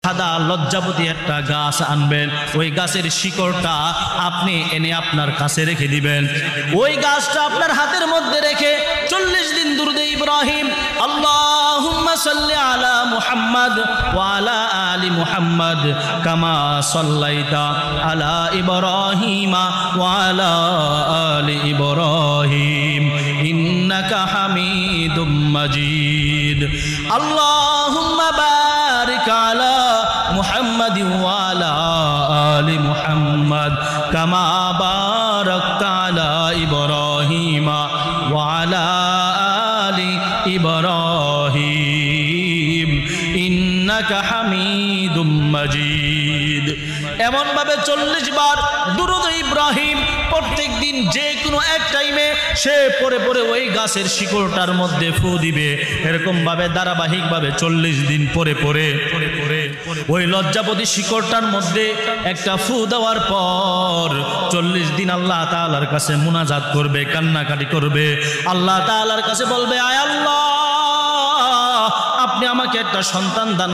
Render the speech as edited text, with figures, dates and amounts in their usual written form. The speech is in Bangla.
সাদা লজ্জাবতী একটা গাছ আনবেন, ওই গাছের শিকড়টা আপনি এনে আপনার কাছে রেখে দিবেন। ওই গাছটা আপনার হাতের মধ্যে রেখে 40 দিন দুরূদে ইব্রাহিম আল্লাহুম্মা সাল্লি আলা মুহাম্মাদ ওয়া আলা আলি মুহাম্মাদ কামা সাল্লাইতা আলা ইব্রাহিমা ওয়া আলা আলি ইব্রাহিম ইন্নাকা হামিদুম মাজিদ। আল্লাহুম্মা বারিক আলা মুহাম্মাদ ওয়া আলা আলি মুহাম্মাদ কামা বারাকতা আলা ইব্রাহিমা ওয়া আলা আলি ইব্রাহিম ইন্নাকা হামিদুম মাজিদ। এমন ভাবে 40 বার দুরূদ ইব্রাহিম প্রত্যেক দিন যে কোনো এক টাইমে সে পরে পরে ওই গাছের শিকড়টার মধ্যে ফু দিবে। এরকম ভাবে ধারাবাহিক ভাবে 40 দিন পরে পরে ওই লজ্জাপতি শিকড়টার মধ্যে একটা ফু দেওয়ার পর 40 দিন আল্লাহ তাআলার কাছে মুনাজাত করবে, কান্নাকাটি করবে। আল্লাহ তাআলার কাছে বলবে, আয় আল্লাহ, আপনি আমাকে একটা সন্তান দান